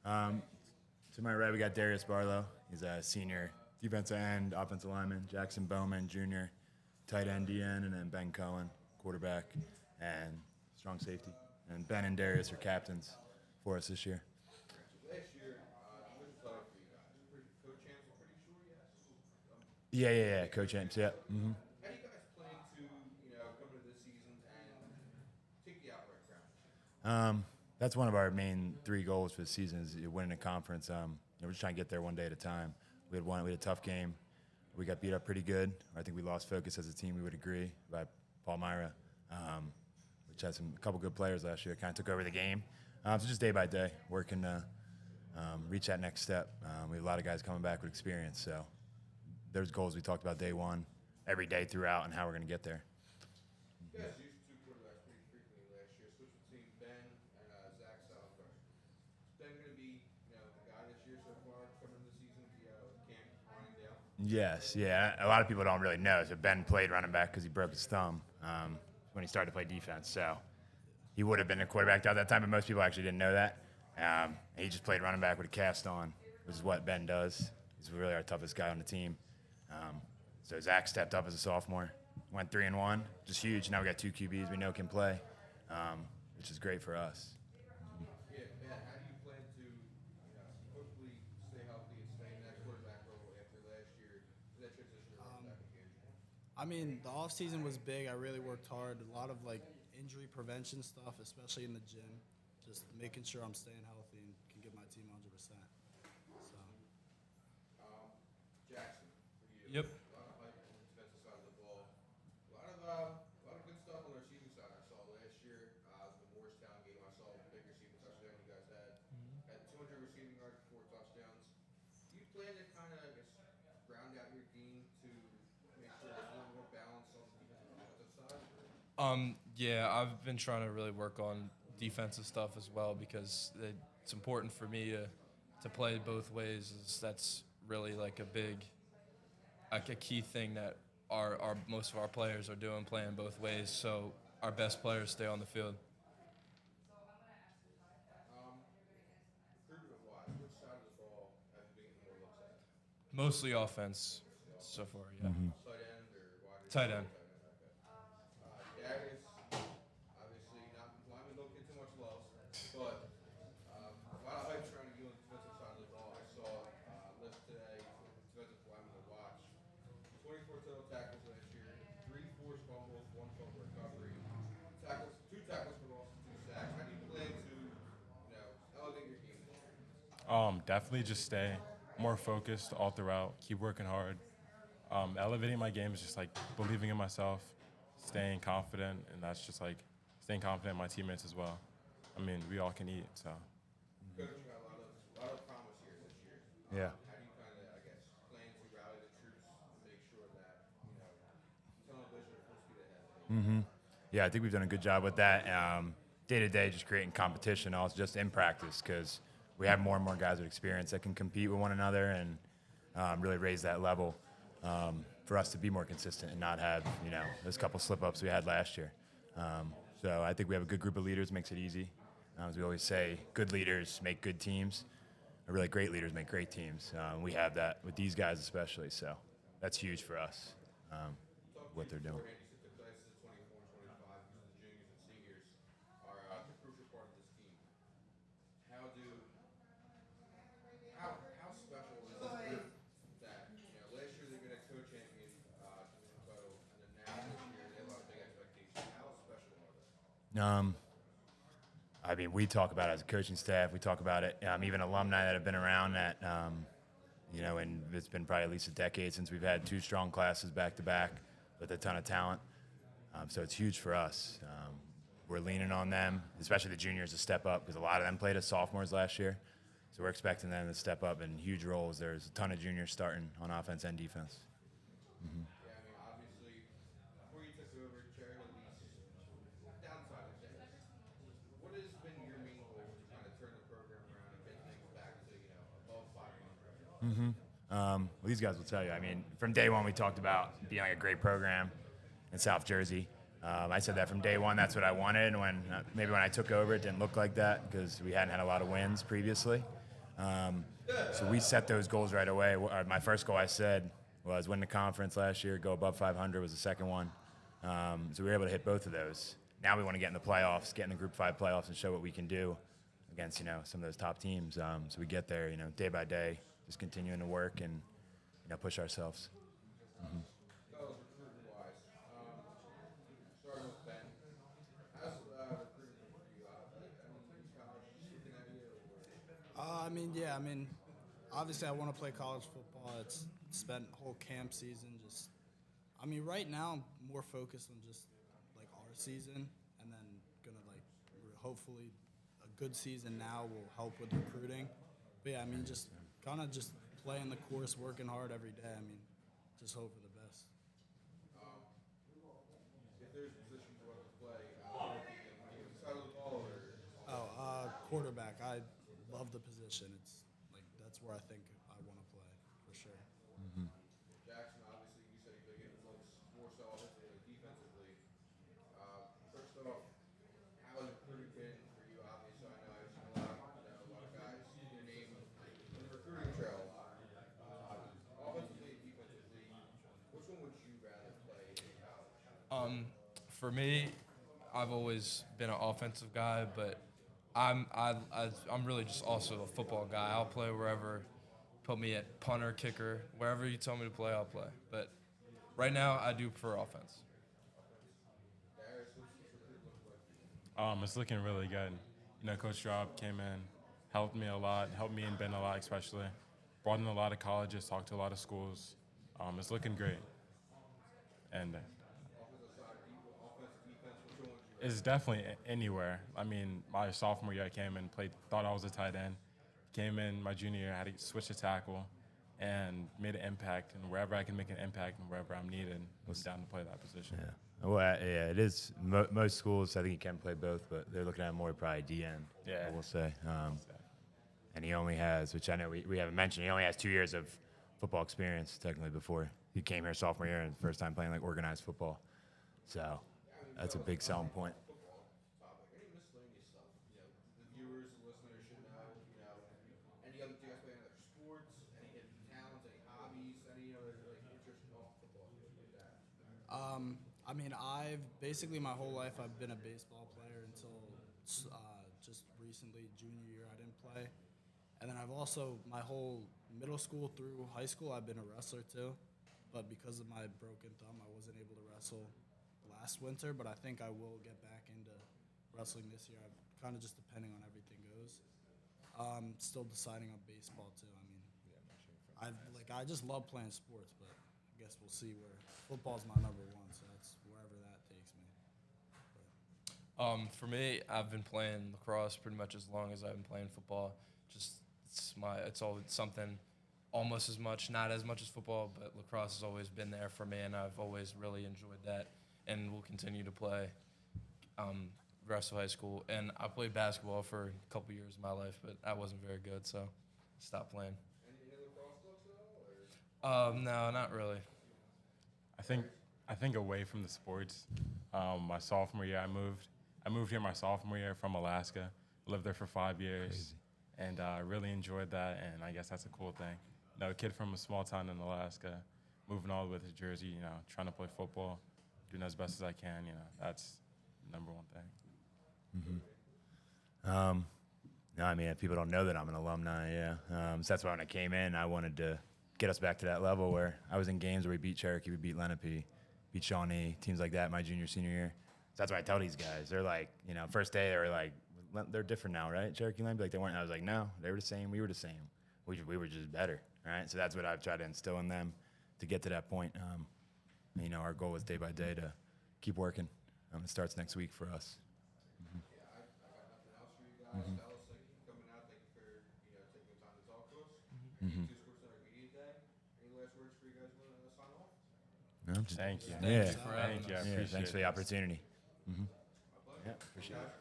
Um, to my right, we got Darius Barlow. He's a senior defensive end, offensive lineman. Jackson Bowman, junior, tight end, DN, and then Ben Cohen, quarterback, and strong safety. And Ben and Darius are captains for us this year. Last year, division title for you guys. Co-champs, I'm pretty sure, yes. Yeah, co-champs, yeah. Mm-hmm. How do you guys plan to, come into this season and take the outright crown this year? That's one of our main three goals for the season is winning a conference. We're just trying to get there one day at a time. We had a tough game. We got beat up pretty good. I think we lost focus as a team. We would agree by Palmyra, which had a couple good players last year. Kind of took over the game. So just day by day, working to reach that next step. We have a lot of guys coming back with experience. So there's goals we talked about day one, every day throughout, and how we're going to get there. You guys used two quarterbacks pretty frequently last year. Switch between Ben and Zach Salazar. Is Ben going to be, the guy this year so far coming into the season? Camp winding down. Yes, yeah. A lot of people don't really know. So Ben played running back because he broke his thumb when he started to play defense. So he would have been a quarterback at that time, but most people actually didn't know that. He just played running back with a cast on, which is what Ben does. He's really our toughest guy on the team. So Zach stepped up as a sophomore, went 3-1, just huge. Now we got two QBs we know can play, which is great for us. Yeah, Ben, how do you plan to, hopefully stay healthy and stay in that quarterback role after last year? That transition to running back again? I mean, the off season was big. I really worked hard. A lot of injury prevention stuff, especially in the gym. Just making sure I'm staying healthy and can give my team 100%. So. Jackson, for you. Yep. A lot of hype on the defensive side of the ball. A lot of good stuff on the receiving side. I saw last year, the Morristown game. I saw a big receiving touchdown you guys had. Had 200 receiving yards, 4 touchdowns. Do you plan to kind of, round out your game to make sure there's a little more balance on the defensive and offensive side? Yeah, I've been trying to really work on defensive stuff as well because it's important for me to play both ways. That's really a key thing that our most of our players are doing, playing both ways. So our best players stay on the field. Recruitment-wise, which side of the ball have you been getting more looks at? Mostly offense so far, yeah. Tight end or wide receiver? Tight end. Okay. Darius, obviously not linemen don't get too much love, but a lot of hype surrounding you on the defensive side of the ball. I saw a list today for defensive linemen to watch. 24 total tackles last year, 3 forced fumbles, 1 fumble recovery, two tackles for loss, 2 sacks. How do you plan to, elevate your game this year? Definitely just stay more focused all throughout. Keep working hard. Elevating my game is just believing in myself, staying confident, and that's just staying confident in my teammates as well. I mean, we all can eat, so. Coach, you got a lot of promise here this year. Yeah. How do you kind of, plan to rally the troops and make sure that, tunnel vision or full speed ahead? Yeah, I think we've done a good job with that. Day to day, just creating competition, also just in practice, because we have more and more guys with experience that can compete with one another and really raise that level for us to be more consistent and not have those couple slip ups we had last year. So I think we have a good group of leaders, makes it easy. As we always say, good leaders make good teams. Or really great leaders make great teams. We have that with these guys especially, so that's huge for us. What they're doing. You said the classes of 24 and 25, because the juniors and seniors are the crucial part of this team. How special is this group that, last year they got a co-champion division title, and then now this year they have a lot of big expectations. How special are they? I mean, we talk about it as a coaching staff. We talk about it, even alumni that have been around that, and it's been probably at least a decade since we've had 2 strong classes back to back with a ton of talent. So it's huge for us. We're leaning on them, especially the juniors, to step up because a lot of them played as sophomores last year. So we're expecting them to step up in huge roles. There's a ton of juniors starting on offense and defense. Yeah, obviously, before you took over, Cherry Lee's downside of things. What has been your main goal to kind of turn the program around and get things back to, above 500? Well, these guys will tell you. I mean, from day one, we talked about being a great program in South Jersey. I said that from day one. That's what I wanted. Maybe when I took over, it didn't look like that because we hadn't had a lot of wins previously. So we set those goals right away. My first goal I said was win the conference last year, go above 500 was the second one. So we were able to hit both of those. Now we want to get in the playoffs, get in the Group 5 playoffs, and show what we can do against some of those top teams. So we get there, day by day, just continuing to work and push ourselves. That was recruiting wise. Starting with Ben. How's recruiting been for you? Any college looking at you? Obviously I want to play college football. It's spent whole camp season right now I'm more focused on just like our season, and then gonna hopefully a good season now will help with recruiting. But yeah, just kind of just playing the course, working hard every day. Just hope for the best. If there's positions you want to play, side of the ball or Quarterback. I love the position. It's that's where I think I want to play for sure. Jackson, obviously, you said you've been getting looks more so offensively, defensively. First off, how has recruiting been for you? Obviously, I know I've seen a lot of guys your name in the recruiting trail a lot. Offensively and defensively, which one would you rather play in college? For me, I've always been an offensive guy, but I'm really just also a football guy. I'll play wherever. Put me at punter, kicker, wherever you tell me to play, I'll play. But right now, I do prefer offense. Darius, what's recruiting looking like for you? It's looking really good. Coach Drop came in, helped me a lot, helped me and Ben a lot especially. Brought in a lot of colleges, talked to a lot of schools. It's looking great. And Offensive side, offense, defense, which one would you it's definitely anywhere. My sophomore year I came in, thought I was a tight end. Came in my junior year, had to switch to tackle, and made an impact. And wherever I can make an impact and wherever I'm needed, I'm down to play that position. Yeah. Well, yeah, it is. Most schools, I think you can play both, but they're looking at more probably DN. Yeah. We'll say. And he only has, which I know we haven't mentioned, he only has 2 years of football experience technically before he came here sophomore year and first time playing organized football. So that's a big selling point. football topic? Any miscellaneous stuff? The viewers, the listeners should know. Any other? Do you guys play any other sports? Any hidden talents? Any hobbies? Any other interest off football? Like that? I've basically my whole life I've been a baseball player until just recently, junior year, I didn't play. And then I've also, my whole middle school through high school, I've been a wrestler too. But because of my broken thumb, I wasn't able to wrestle last winter. But I think I will get back into wrestling this year. I'm kind of just depending on everything goes. Still deciding on baseball too. I just love playing sports, but I guess we'll see where football's my number one. So that's wherever that takes me. For me, I've been playing lacrosse pretty much as long as I've been playing football. It's always something almost as much, not as much as football, but lacrosse has always been there for me, and I've always really enjoyed that, and will continue to play the rest of high school. And I played basketball for a couple years of my life, but I wasn't very good, so I stopped playing. Any lacrosse books at all? Or? No, not really. I think away from the sports, my sophomore year I moved here my sophomore year from Alaska. Lived there for 5 years. Crazy. And I really enjoyed that, and I guess that's a cool thing. A kid from a small town in Alaska, moving all the way to Jersey, trying to play football, doing as best as I can, that's the number one thing. No, people don't know that I'm an alumni, yeah. So that's why when I came in, I wanted to get us back to that level where I was in games where we beat Cherokee, we beat Lenape, beat Shawnee, teams like that my junior, senior year. So that's why I tell these guys. They're like, first day they were like, they're different now, right? Cherokee Lenape, they weren't. I was like, no, they were the same. We were the same. We were just better, right? So that's what I've tried to instill in them to get to that point. Our goal is day by day to keep working. It starts next week for us. Yeah, I got nothing else for you guys. Dallas, thank you for coming out. Thank you for taking the time to talk to us. Two Sports Center Media Day. Any last words for you guys want to sign off? Thank you. Yeah. for having Thank you. I us. appreciate Thanks for the this. opportunity. My pleasure. Yeah, appreciate it.